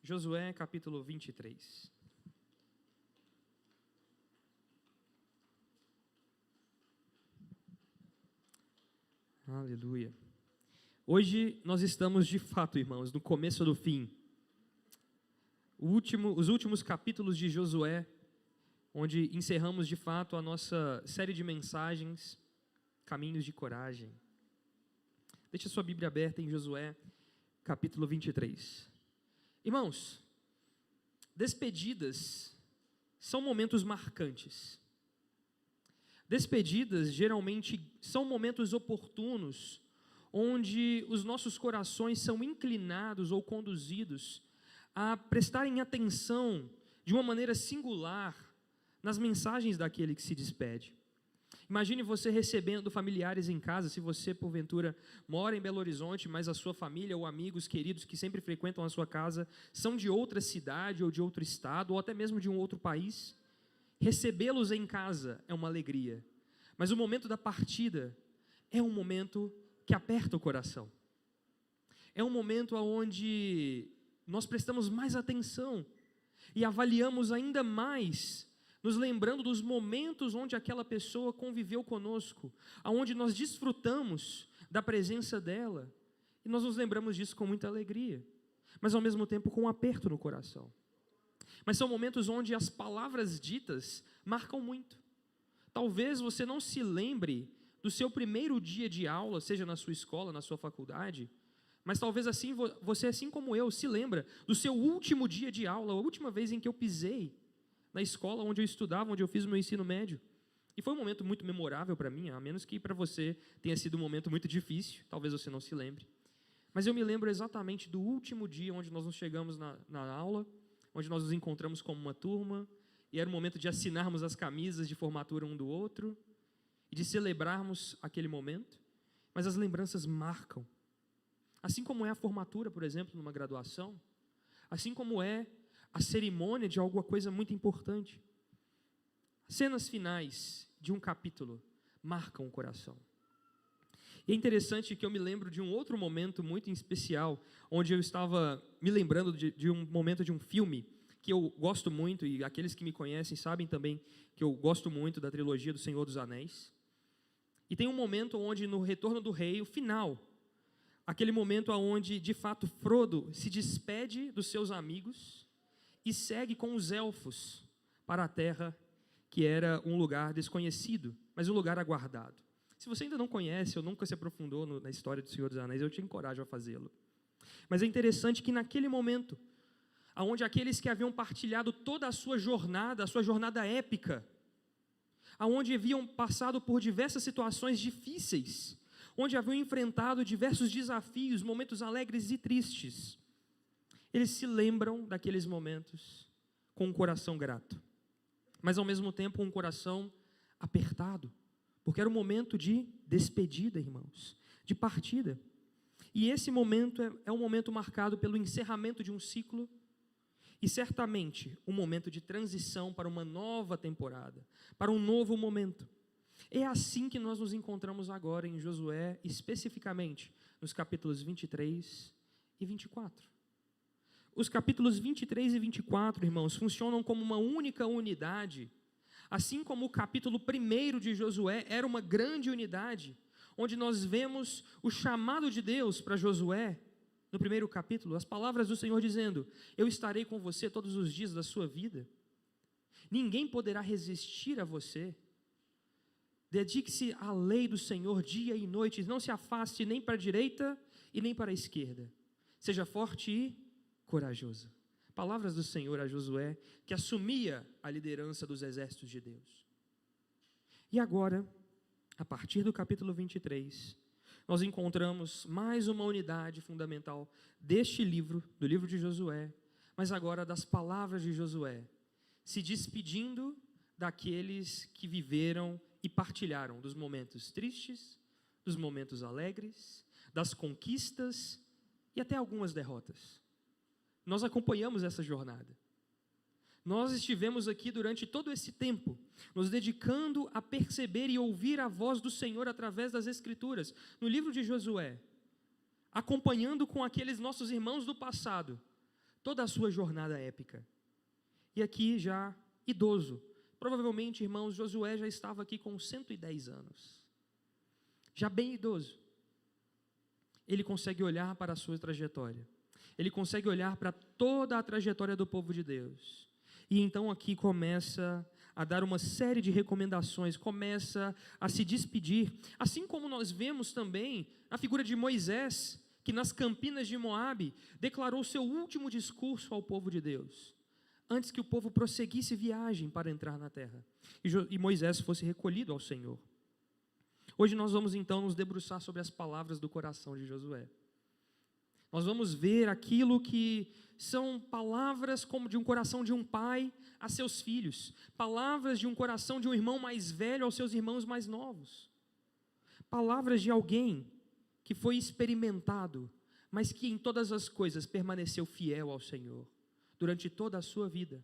Josué capítulo 23. Aleluia. Hoje nós estamos de fato, irmãos, no começo do fim. Os últimos capítulos de Josué, onde encerramos de fato a nossa série de mensagens, Caminhos de Coragem. Deixa sua Bíblia aberta em Josué capítulo 23. Irmãos, despedidas são momentos marcantes. Despedidas geralmente são momentos oportunos, onde os nossos corações são inclinados ou conduzidos a prestarem atenção de uma maneira singular nas mensagens daquele que se despede. Imagine você recebendo familiares em casa, se você porventura mora em Belo Horizonte, mas a sua família ou amigos queridos que sempre frequentam a sua casa são de outra cidade ou de outro estado ou até mesmo de um outro país. Recebê-los em casa é uma alegria, mas o momento da partida é um momento que aperta o coração. É um momento onde nós prestamos mais atenção e avaliamos ainda mais, nos lembrando dos momentos onde aquela pessoa conviveu conosco, aonde nós desfrutamos da presença dela, e nós nos lembramos disso com muita alegria, mas ao mesmo tempo com um aperto no coração. Mas são momentos onde as palavras ditas marcam muito. Talvez você não se lembre do seu primeiro dia de aula, seja na sua escola, na sua faculdade, mas talvez assim você, assim como eu, se lembra do seu último dia de aula, a última vez em que eu pisei na escola onde eu estudava, onde eu fiz o meu ensino médio. E foi um momento muito memorável para mim, a menos que para você tenha sido um momento muito difícil, talvez você não se lembre. Mas eu me lembro exatamente do último dia onde nós nos chegamos na aula, onde nós nos encontramos como uma turma, e era o momento de assinarmos as camisas de formatura um do outro, e de celebrarmos aquele momento, mas as lembranças marcam. Assim como é a formatura, por exemplo, numa graduação, assim como é a cerimônia de alguma coisa muito importante. Cenas finais de um capítulo marcam o coração. E é interessante que eu me lembro de um outro momento muito especial, onde eu estava me lembrando de um momento de um filme que eu gosto muito, e aqueles que me conhecem sabem também que eu gosto muito da trilogia do Senhor dos Anéis. E tem um momento onde, no Retorno do Rei, o final, aquele momento onde, de fato, Frodo se despede dos seus amigos e segue com os elfos para a terra, que era um lugar desconhecido, mas um lugar aguardado. Se você ainda não conhece ou nunca se aprofundou na história do Senhor dos Anéis, eu te encorajo a fazê-lo. Mas é interessante que naquele momento, onde aqueles que haviam partilhado toda a sua jornada épica, onde haviam passado por diversas situações difíceis, onde haviam enfrentado diversos desafios, momentos alegres e tristes, eles se lembram daqueles momentos com um coração grato, mas ao mesmo tempo um coração apertado, porque era um momento de despedida, irmãos, de partida. E esse momento é um momento marcado pelo encerramento de um ciclo e certamente um momento de transição para uma nova temporada, para um novo momento. É assim que nós nos encontramos agora em Josué, especificamente nos capítulos 23 e 24. Os capítulos 23 e 24, irmãos, funcionam como uma única unidade, assim como o capítulo 1 de Josué era uma grande unidade, onde nós vemos o chamado de Deus para Josué, no primeiro capítulo, as palavras do Senhor dizendo: eu estarei com você todos os dias da sua vida, ninguém poderá resistir a você, dedique-se à lei do Senhor dia e noite, não se afaste nem para a direita e nem para a esquerda, seja forte e corajoso. Palavras do Senhor a Josué, que assumia a liderança dos exércitos de Deus. E agora, a partir do capítulo 23, nós encontramos mais uma unidade fundamental deste livro, do livro de Josué, mas agora das palavras de Josué, se despedindo daqueles que viveram e partilharam dos momentos tristes, dos momentos alegres, das conquistas e até algumas derrotas. Nós acompanhamos essa jornada. Nós estivemos aqui durante todo esse tempo, nos dedicando a perceber e ouvir a voz do Senhor através das Escrituras, no livro de Josué, acompanhando com aqueles nossos irmãos do passado, toda a sua jornada épica. E aqui já idoso, provavelmente, irmãos, Josué já estava aqui com 110 anos, já bem idoso. Ele consegue olhar para a sua trajetória, ele consegue olhar para toda a trajetória do povo de Deus, e então aqui começa a dar uma série de recomendações, começa a se despedir, assim como nós vemos também a figura de Moisés, que nas campinas de Moabe declarou seu último discurso ao povo de Deus, antes que o povo prosseguisse viagem para entrar na terra, e Moisés fosse recolhido ao Senhor. Hoje nós vamos então nos debruçar sobre as palavras do coração de Josué. Nós vamos ver aquilo que são palavras como de um coração de um pai a seus filhos, palavras de um coração de um irmão mais velho aos seus irmãos mais novos, palavras de alguém que foi experimentado, mas que em todas as coisas permaneceu fiel ao Senhor, durante toda a sua vida.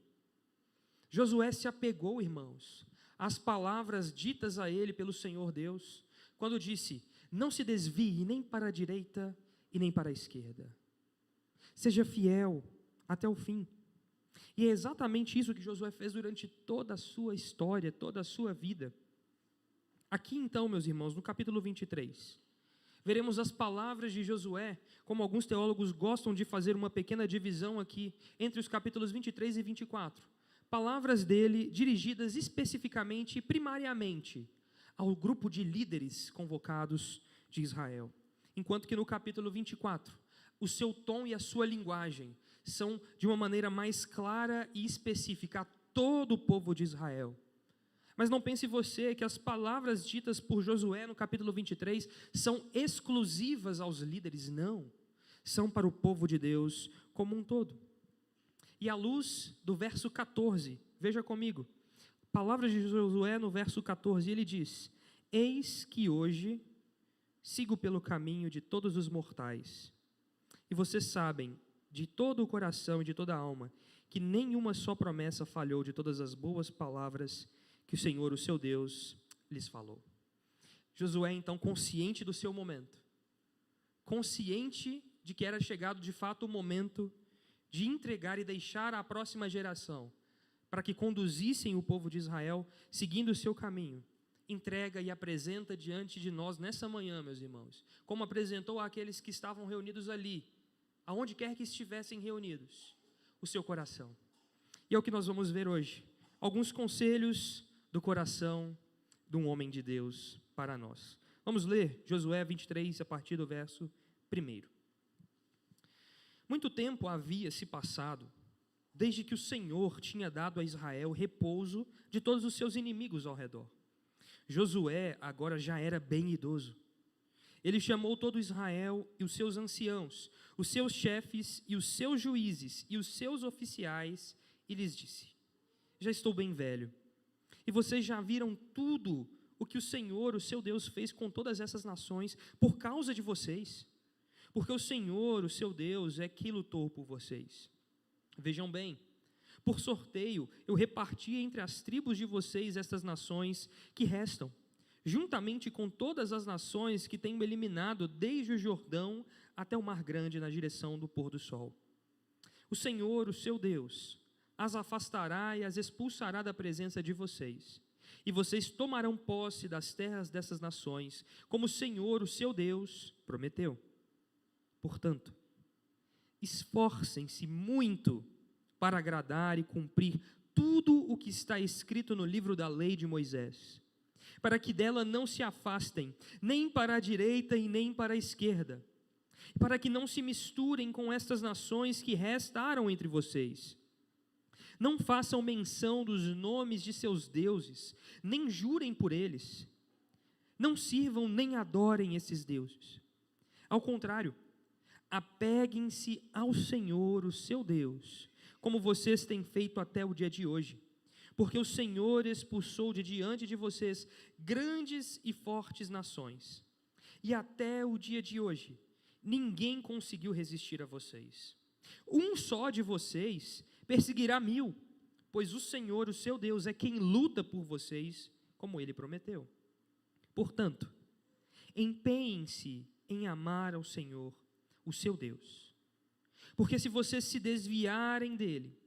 Josué se apegou, irmãos, às palavras ditas a ele pelo Senhor Deus, quando disse: não se desvie nem para a direita e nem para a esquerda. Seja fiel até o fim. E é exatamente isso que Josué fez durante toda a sua história, toda a sua vida. Aqui então, meus irmãos, no capítulo 23, veremos as palavras de Josué, como alguns teólogos gostam de fazer uma pequena divisão aqui, entre os capítulos 23 e 24. Palavras dele dirigidas especificamente e primariamente ao grupo de líderes convocados de Israel. Enquanto que no capítulo 24, o seu tom e a sua linguagem são de uma maneira mais clara e específica a todo o povo de Israel. Mas não pense você que as palavras ditas por Josué no capítulo 23 são exclusivas aos líderes, não. São para o povo de Deus como um todo. E à luz do verso 14, veja comigo, palavras de Josué no verso 14, ele diz: eis que hoje sigo pelo caminho de todos os mortais, e vocês sabem de todo o coração e de toda a alma que nenhuma só promessa falhou de todas as boas palavras que o Senhor, o seu Deus, lhes falou. Josué, então, consciente do seu momento, consciente de que era chegado de fato o momento de entregar e deixar à próxima geração, para que conduzissem o povo de Israel, seguindo o seu caminho, entrega e apresenta diante de nós nessa manhã, meus irmãos, como apresentou àqueles que estavam reunidos ali, aonde quer que estivessem reunidos, o seu coração. E é o que nós vamos ver hoje, alguns conselhos do coração de um homem de Deus para nós. Vamos ler Josué 23, a partir do verso 1. Muito tempo havia se passado, desde que o Senhor tinha dado a Israel repouso de todos os seus inimigos ao redor. Josué agora já era bem idoso. Ele chamou todo Israel e os seus anciãos, os seus chefes e os seus juízes e os seus oficiais, e lhes disse: já estou bem velho, e vocês já viram tudo o que o Senhor, o seu Deus, fez com todas essas nações por causa de vocês, porque o Senhor, o seu Deus, é que lutou por vocês. Vejam bem, por sorteio eu reparti entre as tribos de vocês estas nações que restam, juntamente com todas as nações que tenho eliminado desde o Jordão até o Mar Grande na direção do pôr do sol. O Senhor, o seu Deus, as afastará e as expulsará da presença de vocês, e vocês tomarão posse das terras dessas nações, como o Senhor, o seu Deus, prometeu. Portanto, esforcem-se muito para agradar e cumprir tudo o que está escrito no livro da lei de Moisés, para que dela não se afastem, nem para a direita e nem para a esquerda, para que não se misturem com estas nações que restaram entre vocês. Não façam menção dos nomes de seus deuses, nem jurem por eles. Não sirvam nem adorem esses deuses. Ao contrário, apeguem-se ao Senhor, o seu Deus, como vocês têm feito até o dia de hoje, porque o Senhor expulsou de diante de vocês grandes e fortes nações, e até o dia de hoje, ninguém conseguiu resistir a vocês. Um só de vocês perseguirá 1000, pois o Senhor, o seu Deus, é quem luta por vocês, como Ele prometeu. Portanto, empenhem-se em amar ao Senhor, o seu Deus, Porque se vocês se desviarem dele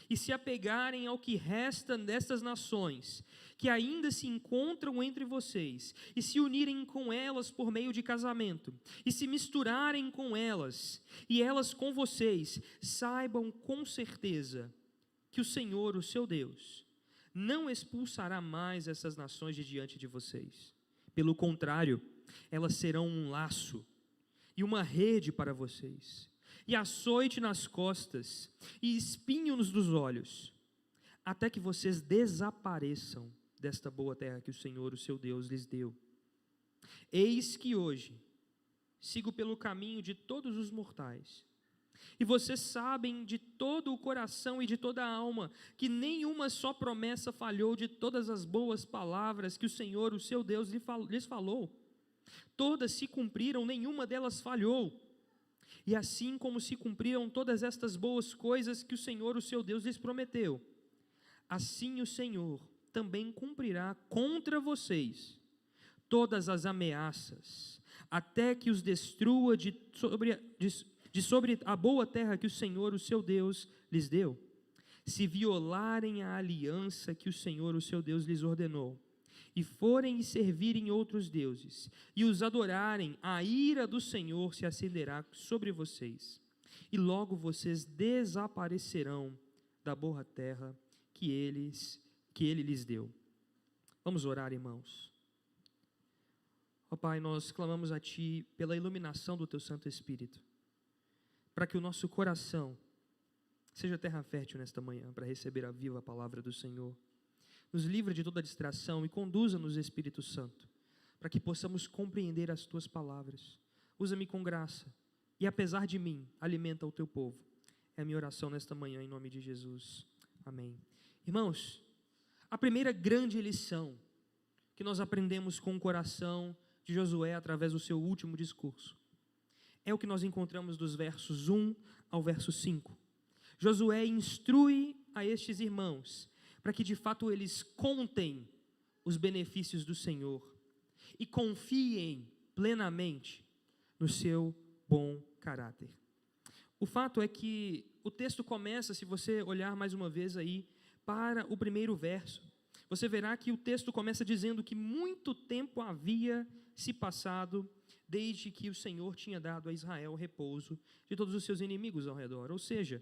e se apegarem ao que resta destas nações, que ainda se encontram entre vocês, e se unirem com elas por meio de casamento, e se misturarem com elas, e elas com vocês, saibam com certeza que o Senhor, o seu Deus, não expulsará mais essas nações de diante de vocês. Pelo contrário, elas serão um laço e uma rede para vocês, e açoite nas costas, e espinhos nos olhos, até que vocês desapareçam desta boa terra que o Senhor, o seu Deus, lhes deu. Eis que hoje sigo pelo caminho de todos os mortais, e vocês sabem de todo o coração e de toda a alma, que nenhuma só promessa falhou de todas as boas palavras que o Senhor, o seu Deus, lhes falou. Todas se cumpriram, nenhuma delas falhou. E assim como se cumpriram todas estas boas coisas que o Senhor, o seu Deus, lhes prometeu, assim o Senhor também cumprirá contra vocês todas as ameaças, até que os destrua de sobre a boa terra que o Senhor, o seu Deus, lhes deu, se violarem a aliança que o Senhor, o seu Deus, lhes ordenou, e forem e servirem outros deuses, e os adorarem, a ira do Senhor se acenderá sobre vocês, e logo vocês desaparecerão da boa terra que Ele lhes deu. Vamos orar, irmãos. Ó Pai, nós clamamos a Ti pela iluminação do Teu Santo Espírito, para que o nosso coração seja terra fértil nesta manhã, para receber a viva palavra do Senhor. Nos livra de toda distração e conduza-nos, Espírito Santo, para que possamos compreender as Tuas palavras. Usa-me com graça e, apesar de mim, alimenta o Teu povo. É a minha oração nesta manhã, em nome de Jesus. Amém. Irmãos, a primeira grande lição que nós aprendemos com o coração de Josué através do seu último discurso é o que nós encontramos dos versos 1 ao verso 5. Josué instrui a estes irmãos para que de fato eles contem os benefícios do Senhor e confiem plenamente no seu bom caráter. O fato é que o texto começa, se você olhar mais uma vez aí para o primeiro verso, você verá que o texto começa dizendo que muito tempo havia se passado desde que o Senhor tinha dado a Israel repouso de todos os seus inimigos ao redor. Ou seja,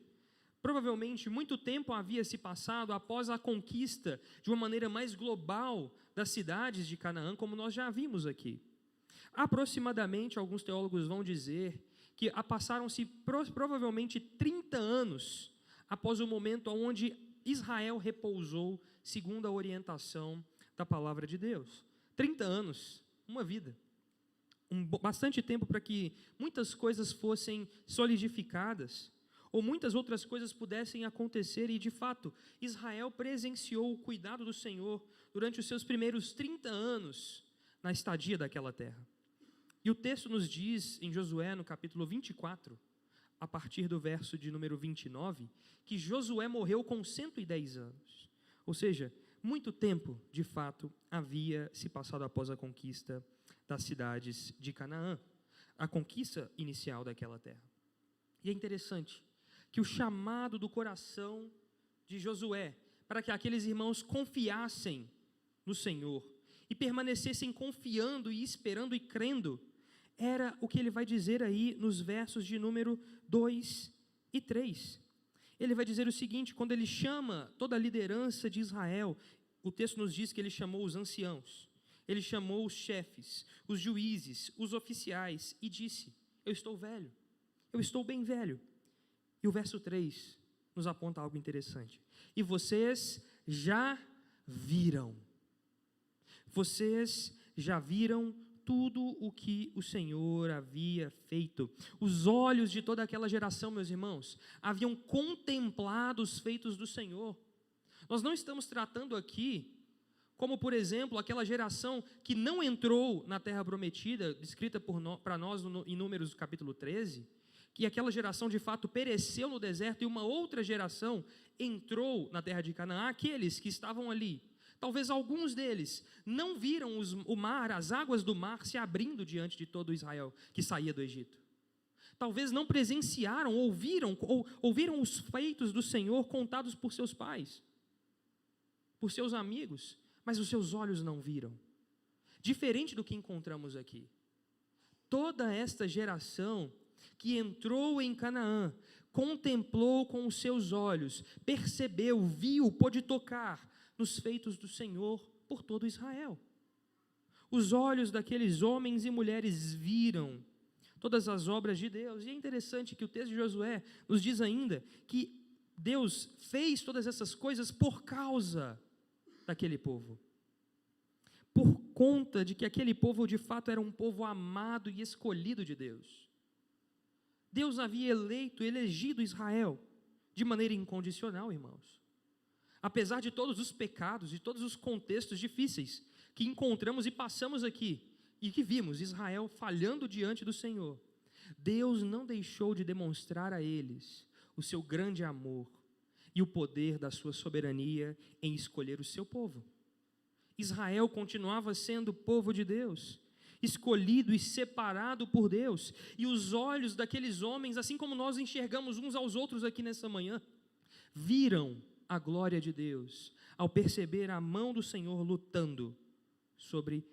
provavelmente muito tempo havia se passado após a conquista de uma maneira mais global das cidades de Canaã, como nós já vimos aqui. Aproximadamente, alguns teólogos vão dizer que passaram-se provavelmente 30 anos após o momento onde Israel repousou segundo a orientação da palavra de Deus. 30 anos, uma vida. Bastante tempo para que muitas coisas fossem solidificadas, ou muitas outras coisas pudessem acontecer, e de fato, Israel presenciou o cuidado do Senhor durante os seus primeiros 30 anos na estadia daquela terra. E o texto nos diz, em Josué, no capítulo 24, a partir do verso de número 29, que Josué morreu com 110 anos. Ou seja, muito tempo, de fato, havia se passado após a conquista das cidades de Canaã, a conquista inicial daquela terra. E é interessante que o chamado do coração de Josué, para que aqueles irmãos confiassem no Senhor e permanecessem confiando e esperando e crendo, era o que ele vai dizer aí nos versos de número 2 e 3. Ele vai dizer o seguinte, quando ele chama toda a liderança de Israel, o texto nos diz que ele chamou os anciãos, ele chamou os chefes, os juízes, os oficiais, e disse: eu estou velho, eu estou bem velho. E o verso 3 nos aponta algo interessante. E vocês já viram tudo o que o Senhor havia feito. Os olhos de toda aquela geração, meus irmãos, haviam contemplado os feitos do Senhor. Nós não estamos tratando aqui como, por exemplo, aquela geração que não entrou na terra prometida, descrita para nós em Números capítulo 13, que aquela geração de fato pereceu no deserto e uma outra geração entrou na terra de Canaã. Aqueles que estavam ali, talvez alguns deles não viram o mar, as águas do mar se abrindo diante de todo Israel que saía do Egito. Talvez não presenciaram, ouviram os feitos do Senhor contados por seus pais, por seus amigos, mas os seus olhos não viram. Diferente do que encontramos aqui. Toda esta geração que entrou em Canaã, contemplou com os seus olhos, percebeu, viu, pôde tocar nos feitos do Senhor por todo Israel. Os olhos daqueles homens e mulheres viram todas as obras de Deus. E é interessante que o texto de Josué nos diz ainda que Deus fez todas essas coisas por causa daquele povo. Por conta de que aquele povo de fato era um povo amado e escolhido de Deus. Deus havia elegido Israel de maneira incondicional, irmãos. Apesar de todos os pecados e todos os contextos difíceis que encontramos e passamos aqui, e que vimos Israel falhando diante do Senhor, Deus não deixou de demonstrar a eles o seu grande amor e o poder da sua soberania em escolher o seu povo. Israel continuava sendo povo de Deus, escolhido e separado por Deus, e os olhos daqueles homens, assim como nós enxergamos uns aos outros aqui nessa manhã, viram a glória de Deus, ao perceber a mão do Senhor lutando sobre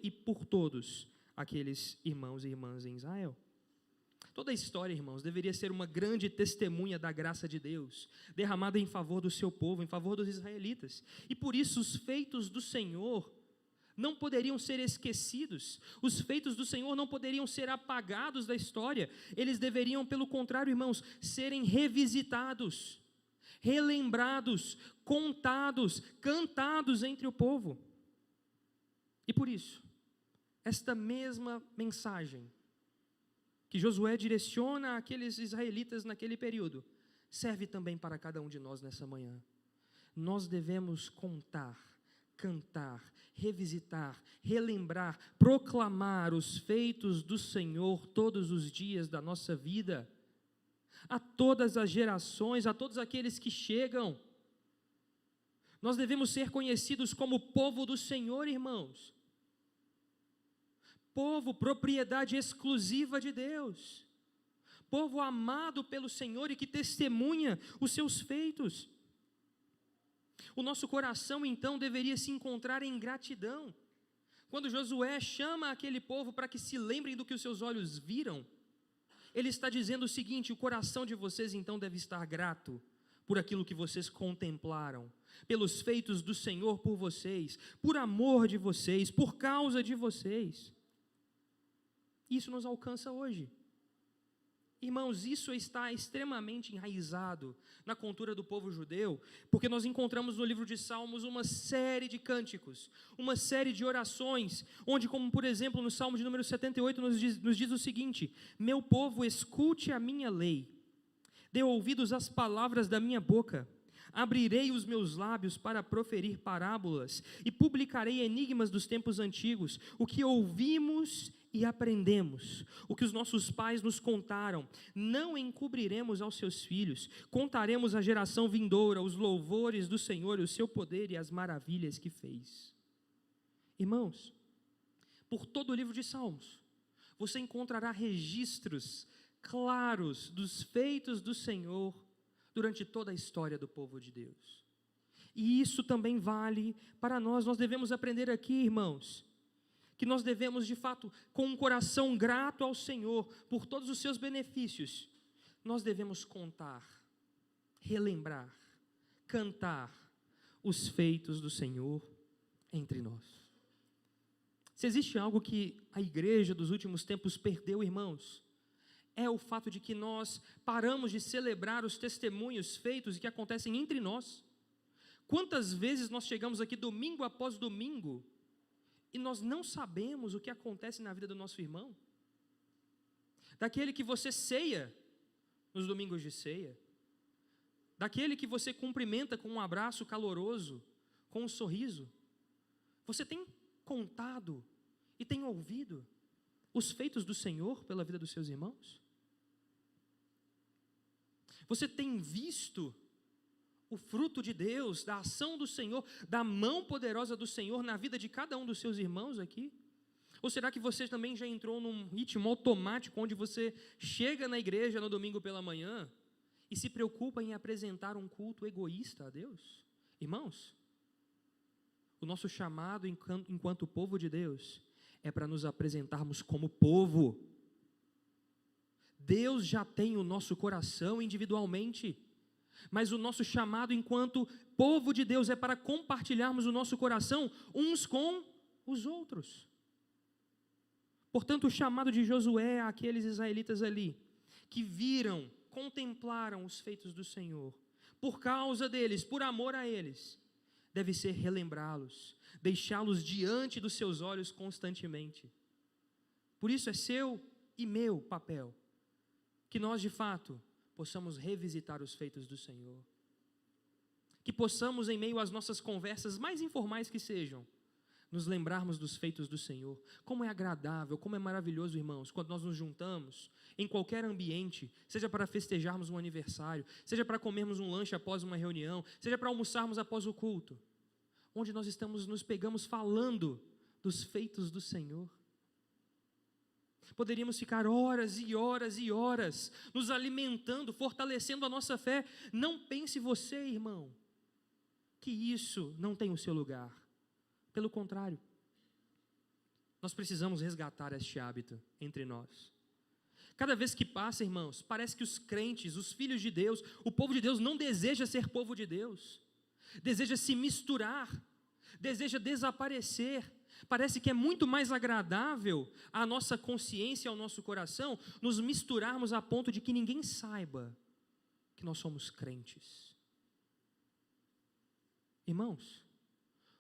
e por todos aqueles irmãos e irmãs em Israel. Toda a história, irmãos, deveria ser uma grande testemunha da graça de Deus, derramada em favor do seu povo, em favor dos israelitas. E por isso os feitos do Senhor não poderiam ser esquecidos, os feitos do Senhor não poderiam ser apagados da história, eles deveriam, pelo contrário, irmãos, serem revisitados, relembrados, contados, cantados entre o povo. E por isso, esta mesma mensagem que Josué direciona àqueles israelitas naquele período, serve também para cada um de nós nessa manhã. Nós devemos contar, cantar, revisitar, relembrar, proclamar os feitos do Senhor todos os dias da nossa vida, a todas as gerações, a todos aqueles que chegam. Nós devemos ser conhecidos como povo do Senhor, irmãos. Povo, propriedade exclusiva de Deus. Povo amado pelo Senhor e que testemunha os seus feitos. O nosso coração, então, deveria se encontrar em gratidão. Quando Josué chama aquele povo para que se lembrem do que os seus olhos viram, ele está dizendo o seguinte: o coração de vocês, então, deve estar grato por aquilo que vocês contemplaram, pelos feitos do Senhor por vocês, por amor de vocês, por causa de vocês. Isso nos alcança hoje. Irmãos, isso está extremamente enraizado na cultura do povo judeu, porque nós encontramos no livro de Salmos uma série de cânticos, uma série de orações, onde, como por exemplo no Salmo de número 78, nos diz o seguinte: meu povo, escute a minha lei, dê ouvidos às palavras da minha boca, abrirei os meus lábios para proferir parábolas, e publicarei enigmas dos tempos antigos, o que ouvimos e aprendemos, o que os nossos pais nos contaram, não encobriremos aos seus filhos, contaremos à geração vindoura os louvores do Senhor, o seu poder e as maravilhas que fez. Irmãos, por todo o livro de Salmos, você encontrará registros claros dos feitos do Senhor durante toda a história do povo de Deus. E isso também vale para nós. Nós devemos aprender aqui, irmãos, que nós devemos, de fato, com um coração grato ao Senhor por todos os seus benefícios, nós devemos contar, relembrar, cantar os feitos do Senhor entre nós. Se existe algo que a igreja dos últimos tempos perdeu, irmãos, é o fato de que nós paramos de celebrar os testemunhos feitos e que acontecem entre nós. Quantas vezes nós chegamos aqui domingo após domingo e nós não sabemos o que acontece na vida do nosso irmão? Daquele que você ceia nos domingos de ceia, daquele que você cumprimenta com um abraço caloroso, com um sorriso. Você tem contado e tem ouvido os feitos do Senhor pela vida dos seus irmãos? Você tem visto o fruto de Deus, da ação do Senhor, da mão poderosa do Senhor na vida de cada um dos seus irmãos aqui? Ou será que você também já entrou num ritmo automático, onde você chega na igreja no domingo pela manhã e se preocupa em apresentar um culto egoísta a Deus? Irmãos, o nosso chamado enquanto povo de Deus é para nos apresentarmos como povo. Deus já tem o nosso coração individualmente, mas o nosso chamado enquanto povo de Deus é para compartilharmos o nosso coração uns com os outros. Portanto, o chamado de Josué àqueles israelitas ali, que viram, contemplaram os feitos do Senhor, por causa deles, por amor a eles, deve ser relembrá-los, deixá-los diante dos seus olhos constantemente. Por isso é seu e meu papel, que nós de fato possamos revisitar os feitos do Senhor, que possamos em meio às nossas conversas mais informais que sejam, nos lembrarmos dos feitos do Senhor. Como é agradável, como é maravilhoso, irmãos, quando nós nos juntamos em qualquer ambiente, seja para festejarmos um aniversário, seja para comermos um lanche após uma reunião, seja para almoçarmos após o culto, onde nós nos pegamos falando dos feitos do Senhor. Poderíamos ficar horas e horas e horas nos alimentando, fortalecendo a nossa fé. Não pense você, irmão, que isso não tem o seu lugar. Pelo contrário, nós precisamos resgatar este hábito entre nós. Cada vez que passa, irmãos, parece que os crentes, os filhos de Deus, o povo de Deus não deseja ser povo de Deus, deseja se misturar, deseja desaparecer. Parece que é muito mais agradável à nossa consciência, ao nosso coração, nos misturarmos a ponto de que ninguém saiba que nós somos crentes. Irmãos,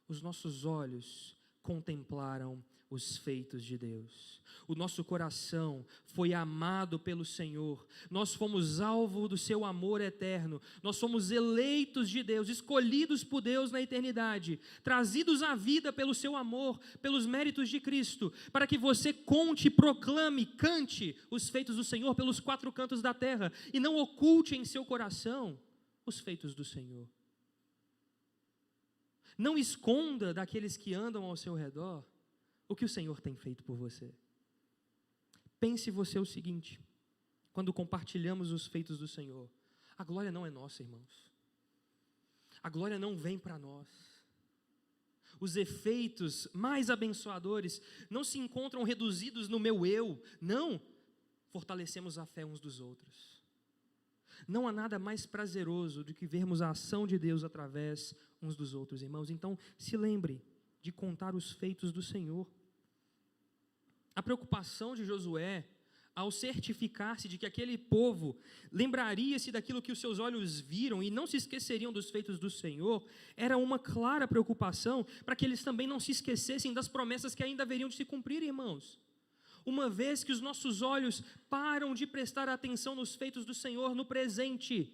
os nossos olhos contemplaram os feitos de Deus. O nosso coração foi amado pelo Senhor. Nós fomos alvo do seu amor eterno. Nós somos eleitos de Deus, escolhidos por Deus na eternidade, trazidos à vida pelo seu amor, pelos méritos de Cristo, para que você conte, proclame, cante os feitos do Senhor pelos quatro cantos da terra e não oculte em seu coração os feitos do Senhor. Não esconda daqueles que andam ao seu redor o que o Senhor tem feito por você. Pense você o seguinte: quando compartilhamos os feitos do Senhor, a glória não é nossa, irmãos. A glória não vem para nós. Os efeitos mais abençoadores não se encontram reduzidos no meu eu. Não, fortalecemos a fé uns dos outros. Não há nada mais prazeroso do que vermos a ação de Deus através uns dos outros, irmãos. Então, se lembre de contar os feitos do Senhor. A preocupação de Josué, ao certificar-se de que aquele povo lembraria-se daquilo que os seus olhos viram e não se esqueceriam dos feitos do Senhor, era uma clara preocupação para que eles também não se esquecessem das promessas que ainda haveriam de se cumprir, irmãos. Uma vez que os nossos olhos param de prestar atenção nos feitos do Senhor no presente,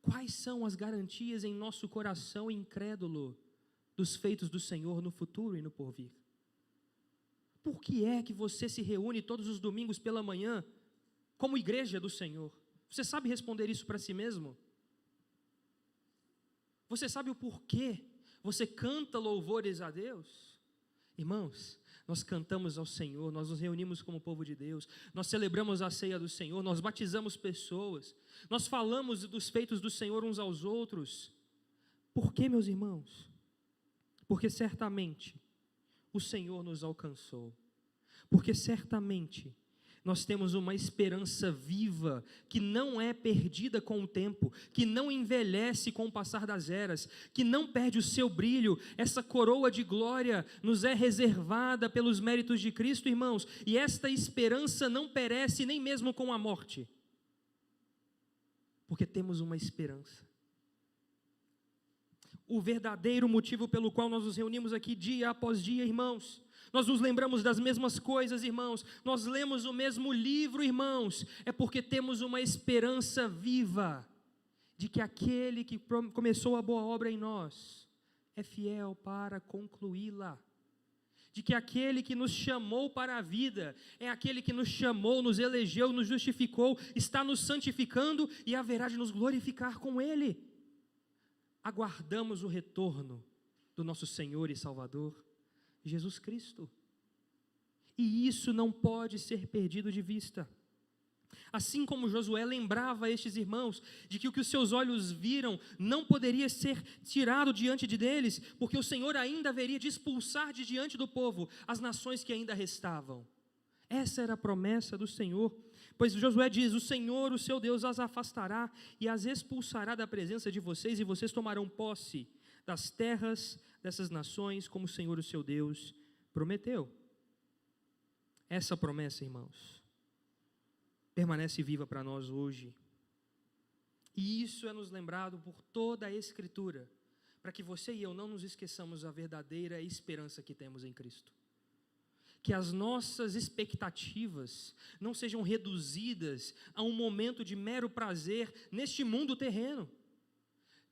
quais são as garantias em nosso coração incrédulo dos feitos do Senhor no futuro e no porvir? Por que é que você se reúne todos os domingos pela manhã como igreja do Senhor? Você sabe responder isso para si mesmo? Você sabe o porquê você canta louvores a Deus? Irmãos, nós cantamos ao Senhor, nós nos reunimos como povo de Deus, nós celebramos a ceia do Senhor, nós batizamos pessoas, nós falamos dos feitos do Senhor uns aos outros. Por quê, meus irmãos? Porque certamente o Senhor nos alcançou, porque certamente nós temos uma esperança viva, que não é perdida com o tempo, que não envelhece com o passar das eras, que não perde o seu brilho. Essa coroa de glória nos é reservada pelos méritos de Cristo, irmãos, e esta esperança não perece nem mesmo com a morte, porque temos uma esperança. O verdadeiro motivo pelo qual nós nos reunimos aqui dia após dia, irmãos, nós nos lembramos das mesmas coisas, irmãos, nós lemos o mesmo livro, irmãos, é porque temos uma esperança viva de que aquele que começou a boa obra em nós é fiel para concluí-la, de que aquele que nos chamou para a vida é aquele que nos chamou, nos elegeu, nos justificou, está nos santificando e haverá de nos glorificar com Ele. Aguardamos o retorno do nosso Senhor e Salvador, Jesus Cristo. E isso não pode ser perdido de vista. Assim como Josué lembrava estes irmãos de que o que os seus olhos viram não poderia ser tirado diante deles, porque o Senhor ainda haveria de expulsar de diante do povo as nações que ainda restavam. Essa era a promessa do Senhor, pois Josué diz: o Senhor, o seu Deus, as afastará e as expulsará da presença de vocês, e vocês tomarão posse das terras dessas nações, como o Senhor, o seu Deus, prometeu. Essa promessa, irmãos, permanece viva para nós hoje. E isso é nos lembrado por toda a Escritura, para que você e eu não nos esqueçamos da verdadeira esperança que temos em Cristo. Que as nossas expectativas não sejam reduzidas a um momento de mero prazer neste mundo terreno.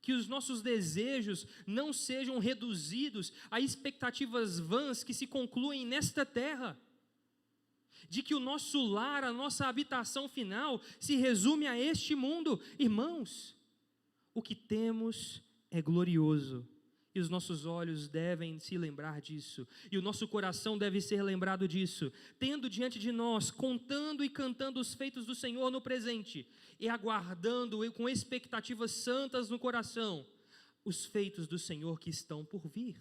Que os nossos desejos não sejam reduzidos a expectativas vãs que se concluem nesta terra. De que o nosso lar, a nossa habitação final, se resume a este mundo. Irmãos, o que temos é glorioso, e os nossos olhos devem se lembrar disso, e o nosso coração deve ser lembrado disso, tendo diante de nós, contando e cantando os feitos do Senhor no presente, e aguardando com expectativas santas no coração, os feitos do Senhor que estão por vir.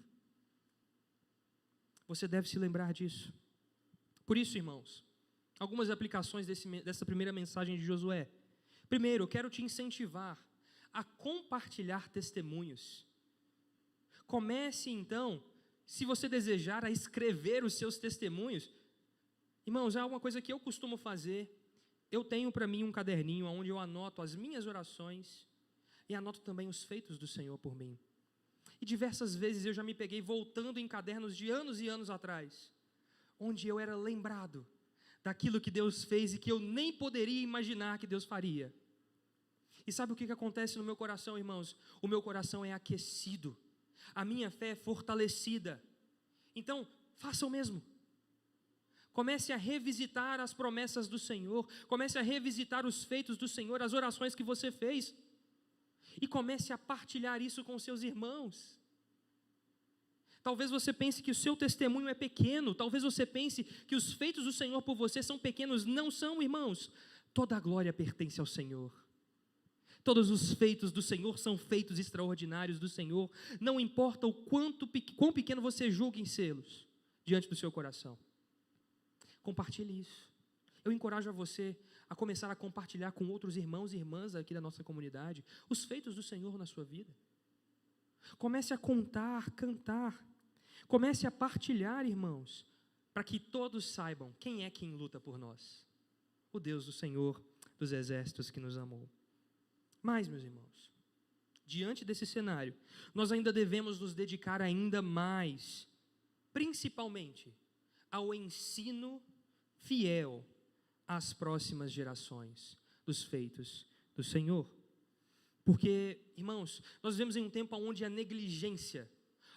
Você deve se lembrar disso. Por isso, irmãos, algumas aplicações dessa primeira mensagem de Josué. Primeiro, eu quero te incentivar a compartilhar testemunhos. Comece então, se você desejar, a escrever os seus testemunhos. Irmãos, é uma coisa que eu costumo fazer. Eu tenho para mim um caderninho onde eu anoto as minhas orações e anoto também os feitos do Senhor por mim. E diversas vezes eu já me peguei voltando em cadernos de anos e anos atrás, onde eu era lembrado daquilo que Deus fez e que eu nem poderia imaginar que Deus faria. E sabe o que acontece no meu coração, irmãos? O meu coração é aquecido, a minha fé é fortalecida. Então, faça o mesmo. Comece a revisitar as promessas do Senhor, comece a revisitar os feitos do Senhor, as orações que você fez, e comece a partilhar isso com seus irmãos. Talvez você pense que o seu testemunho é pequeno, talvez você pense que os feitos do Senhor por você são pequenos. Não são, irmãos. Toda a glória pertence ao Senhor. Todos os feitos do Senhor são feitos extraordinários do Senhor. Não importa o quão pequeno você julgue em sê-los diante do seu coração. Compartilhe isso. Eu encorajo a você a começar a compartilhar com outros irmãos e irmãs aqui da nossa comunidade os feitos do Senhor na sua vida. Comece a contar, cantar. Comece a partilhar, irmãos, para que todos saibam quem é quem luta por nós. O Deus do Senhor dos exércitos que nos amou. Mas, meus irmãos, diante desse cenário, nós ainda devemos nos dedicar ainda mais, principalmente, ao ensino fiel às próximas gerações dos feitos do Senhor. Porque, irmãos, nós vivemos em um tempo onde a negligência,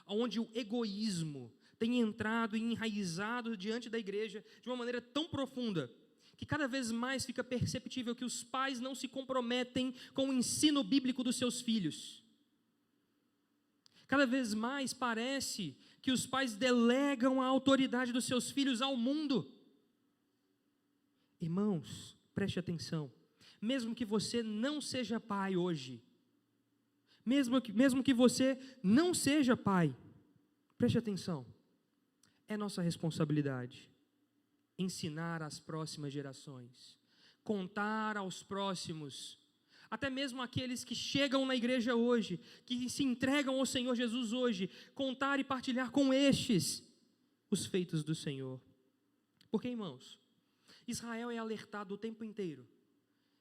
onde o egoísmo tem entrado e enraizado diante da igreja de uma maneira tão profunda, que cada vez mais fica perceptível que os pais não se comprometem com o ensino bíblico dos seus filhos. Cada vez mais parece que os pais delegam a autoridade dos seus filhos ao mundo. Irmãos, preste atenção. Mesmo que você não seja pai hoje, mesmo que você não seja pai, preste atenção, é nossa responsabilidade ensinar às próximas gerações, contar aos próximos, até mesmo aqueles que chegam na igreja hoje, que se entregam ao Senhor Jesus hoje, contar e partilhar com estes os feitos do Senhor. Porque, irmãos, Israel é alertado o tempo inteiro